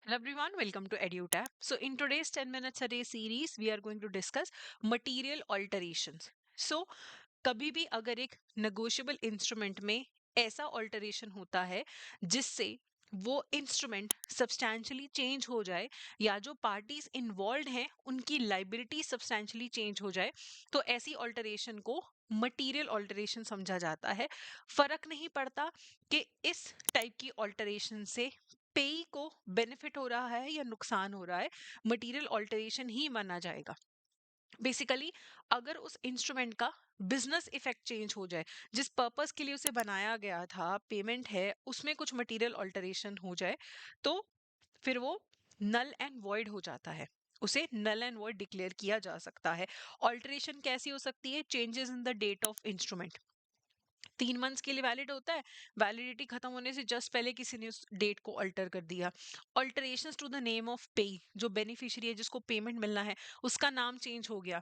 Hello everyone, welcome to EduTap. So in today's 10 minutes a day series, we are going to discuss material alterations. So कभी भी अगर एक negotiable instrument में ऐसा alteration होता है जिससे वो इंस्ट्रूमेंट सब्सटैंशियली चेंज हो जाए या जो पार्टीज इन्वॉल्व हैं उनकी लाइबिलिटी सब्सटैंशियली चेंज हो जाए तो ऐसी ऑल्टरेशन को मटेरियल ऑल्टरेशन समझा जाता है। फर्क नहीं पड़ता कि इस टाइप की ऑल्टरेशन से पेई को बेनिफिट हो रहा है या नुकसान हो रहा है, मटेरियल ऑल्टरेशन ही माना जाएगा। बेसिकली अगर उस इंस्ट्रूमेंट का बिजनेस इफेक्ट चेंज हो जाए, जिस पर्पस के लिए उसे बनाया गया था, पेमेंट है, उसमें कुछ मटेरियल ऑल्टरेशन हो जाए, तो फिर वो नल एंड वॉइड हो जाता है। उसे नल एंड वॉइड डिक्लेयर किया जा सकता है। ऑल्टरेशन कैसी हो सकती है? Changes in the date of instrument 3 months के लिए वैलिड होता है। वैलिडिटी खत्म होने से जस्ट पहले किसी ने उस डेट को अल्टर कर दिया। ऑल्टरेशंस टू द नेम ऑफ पे, जो बेनिफिशियरी है जिसको पेमेंट मिलना है उसका नाम चेंज हो गया।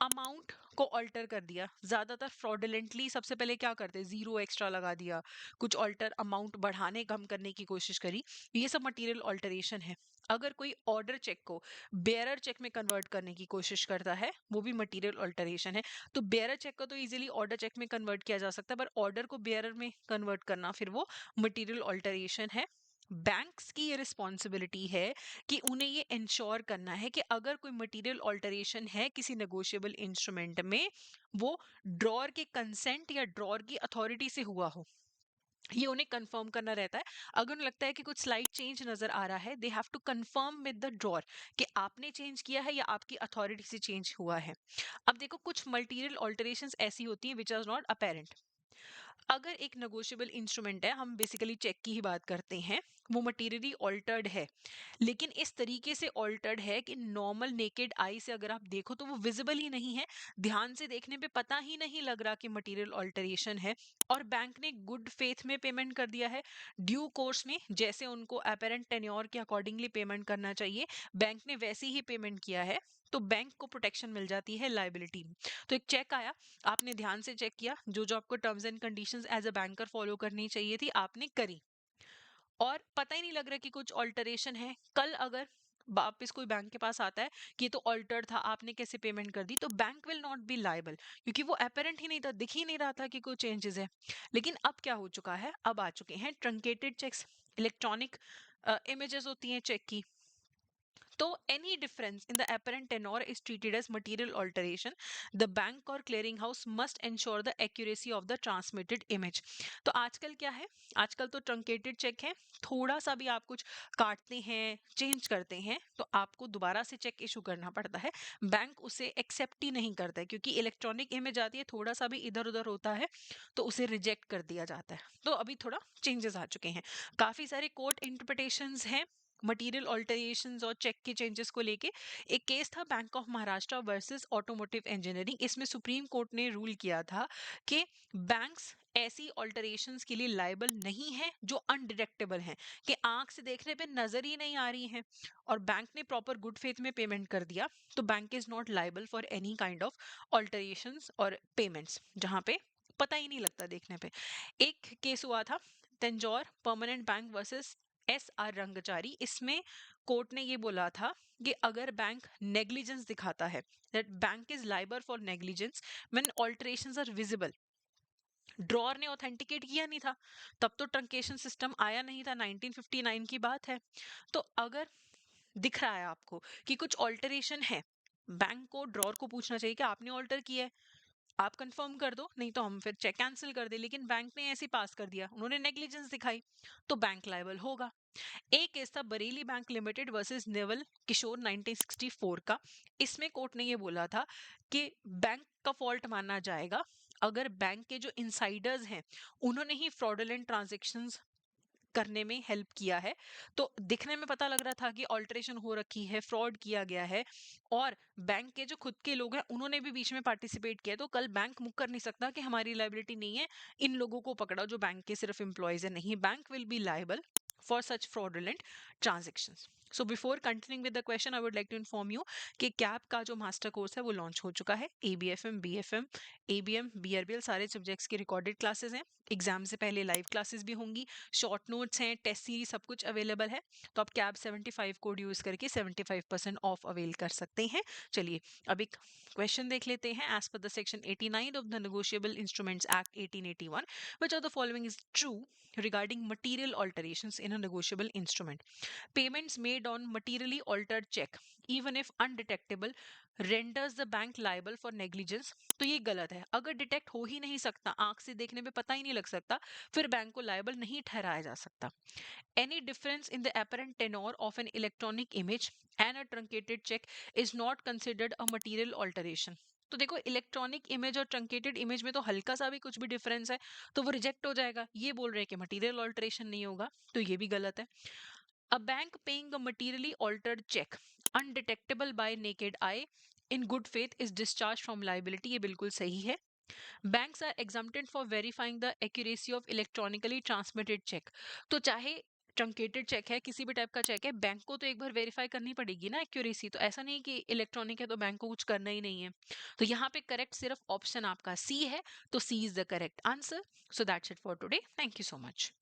अमाउंट को अल्टर कर दिया। ज्यादातर फ्रॉडुलेंटली सबसे पहले क्या करते हैं, जीरो एक्स्ट्रा लगा दिया, कुछ अल्टर अमाउंट बढ़ाने कम करने की कोशिश करी। ये सब मटेरियल ऑल्टरेशन है। अगर कोई ऑर्डर चेक को बेयरर चेक में कन्वर्ट करने की कोशिश करता है, वो भी मटेरियल ऑल्टरेशन है। तो बेयरर चेक को तो इजीली ऑर्डर चेक में कन्वर्ट किया जा सकता है, पर ऑर्डर को बेयरर में कन्वर्ट करना फिर वो मटेरियल ऑल्टरेशन है। बैंक्स की ये रिस्पॉन्सिबिलिटी है कि उन्हें ये इंश्योर करना है कि अगर कोई मटेरियल ऑल्टरेशन है किसी नेगोशिएबल इंस्ट्रूमेंट में, वो ड्रॉर के कंसेंट या ड्रॉर की अथॉरिटी से हुआ हो। ये उन्हें कंफर्म करना रहता है। अगर उन्हें लगता है कि कुछ स्लाइट चेंज नजर आ रहा है, they have to confirm with the drawer कि आपने चेंज किया है या आपकी अथॉरिटी से चेंज हुआ है। अब देखो, कुछ मल्टीरियल ऑल्टरेशंस ऐसी होती हैं विच आर नॉट अपेरेंट। अगर एक नेगोशिएबल इंस्ट्रूमेंट है, हम बेसिकली चेक की ही बात करते हैं, वो मटेरियली ऑल्टर्ड है, लेकिन इस तरीके से ऑल्टर्ड है कि नॉर्मल नेकेड आई से अगर आप देखो तो वो विजिबल ही नहीं है। ध्यान से देखने पे पता ही नहीं लग रहा कि मटेरियल ऑल्टरेशन है, और बैंक ने गुड फेथ में पेमेंट कर दिया है। ड्यू कोर्स में जैसे उनको अपेरेंट टेन्योर के अकॉर्डिंगली पेमेंट करना चाहिए, बैंक ने वैसे ही पेमेंट किया है, तो बैंक को प्रोटेक्शन मिल जाती है लाइबिलिटी में। तो एक चेक आया, आपने ध्यान से चेक किया, जो जो आपको terms and conditions as a banker follow करनी चाहिए थी आपने करी, और पता ही नहीं लग रहा कि कुछ ऑल्टरेशन है। कल अगर वापस कोई बैंक के पास आता है कि ये तो ऑल्टर्ड था, आपने कैसे पेमेंट कर दी, तो bank will not be liable, क्योंकि वो अपेरेंट ही नहीं था, दिख ही नहीं रहा था कि कोई चेंजेस है। लेकिन अब क्या हो चुका है, अब आ चुके हैं ट्रंकेटेड चेक्स, इलेक्ट्रॉनिक इमेजेस होती हैं चेक की। तो any difference in the apparent tenor is treated as material alteration. The bank or clearing house must ensure the accuracy of the transmitted image. तो आजकल क्या है, आजकल तो ट्रंकेटेड चेक है, थोड़ा सा भी आप कुछ काटते हैं, चेंज करते हैं, तो आपको दोबारा से चेक इशू करना पड़ता है। बैंक उसे एक्सेप्ट ही नहीं करता है, क्योंकि इलेक्ट्रॉनिक इमेज आती है, थोड़ा सा भी इधर उधर होता है तो उसे रिजेक्ट कर दिया जाता है। तो अभी थोड़ा चेंजेस आ चुके हैं। काफी सारे कोर्ट इंटरप्रिटेशंस हैं मटेरियल ऑल्टरेशंस और चेक के चेंजेस को लेके। एक केस था bank of Maharashtra versus automotive engineering. इसमें सुप्रीम कोर्ट ने रूल किया था कि बैंक्स ऐसी ऑल्टरेशंस के लिए लायबल नहीं है जो अनडिटेक्टेबल हैं, कि आंख से देखने पे नजर ही नहीं आ रही हैं, और बैंक ने प्रॉपर गुड फेथ में पेमेंट कर दिया, तो bank is not liable for any kind of alterations और पेमेंट्स जहां पे पता ही नहीं लगता देखने पे। एक केस हुआ था Tanjore permanent bank versus SR रंगचारी। इसमें कोर्ट ने ये बोला था कि अगर बैंक नेग्लिजेंस दिखाता है, that bank is liable for negligence when alterations are visible. Drawer ने ऑथेंटिकेट किया नहीं था, तब तो ट्रंकेशन सिस्टम आया नहीं था, 1959 की बात है। तो अगर दिख रहा है आपको कि कुछ ऑल्टरेशन है, बैंक को ड्रॉर को पूछना चाहिए कि आपने ऑल्टर किया है, आप कंफर्म कर दो, नहीं तो हम फिर चेक कैंसिल कर दे। लेकिन बैंक ने ऐसे पास कर दिया, उन्होंने नेग्लिजेंस दिखाई, तो बैंक लायबल होगा। एक केस था Bareilly bank limited versus Naval Kishore 1964 का। इसमें कोर्ट ने ये बोला था कि बैंक का फॉल्ट माना जाएगा अगर बैंक के जो इनसाइडर्स हैं उन्होंने ही फ्रॉडुलेंट ट्रांजैक्शंस करने में हेल्प किया है। तो दिखने में पता लग रहा था कि ऑल्टरेशन हो रखी है, फ्रॉड किया गया है, और बैंक के जो खुद के लोग हैं उन्होंने भी बीच में पार्टिसिपेट किया, तो कल बैंक मुक कर नहीं सकता कि हमारी लाइबिलिटी नहीं है, इन लोगों को पकड़ा जो बैंक के सिर्फ एम्प्लॉयज है। नहीं, bank will be liable for such fraudulent transactions. So before continuing with the question, I would like to inform you कि कैप का जो मास्टर कोर्स है वो लॉन्च हो चुका है. ABFM, BFM, ABM, BRBL सारे सब्जेक्ट्स की रिकॉर्डेड क्लासेस हैं. एग्जाम से पहले लाइव क्लासेस भी होंगी, शॉर्ट नोट्स हैं, टेस्ट सीरीज सब कुछ अवेलेबल है. तो आप कैप 75 कोड यूज करके 75% ऑफ अवेल कर सकते हैं. चलिए अब एक क्वेश्चन देख लेते हैं. As per the section 89 of the negotiable instruments act 1881, which of the following is true regarding material alterations in a negotiable instrument? Payments made on materially altered check, even if undetectable, renders the bank liable for negligence. तो ये गलत है. अगर detect हो ही नहीं सकता, आंख से देखने में पता ही नहीं लग सकता, फिर बैंक को लायबल नहीं ठहराया जा सकता. Any difference in the apparent tenor of an electronic image and a truncated check is not considered a material alteration. तो देखो इलेक्ट्रॉनिक इमेज और ट्रंकेटेड इमेज में तो हल्का सा भी कुछ भी डिफरेंस है तो वो रिजेक्ट हो जाएगा. ये बोल रहे हैं कि मटेरियल ऑल्टरेशन नहीं होगा, तो ये भी गलत है. A bank paying a materially altered check undetectable by naked eye in good faith is discharged from liability. ये बिल्कुल सही है. Banks are exempted for verifying the accuracy of electronically transmitted check. तो चाहे ट्रंकेटेड चेक है, किसी भी type का चेक है, बैंक को तो एक बार वेरीफाई करनी पड़ेगी ना एक्यूरेसी. तो ऐसा नहीं कि इलेक्ट्रॉनिक है तो बैंक को कुछ करना ही नहीं है. तो यहाँ पे करेक्ट सिर्फ ऑप्शन आपका सी है. तो C is the correct answer. So that's it for today. Thank you so much.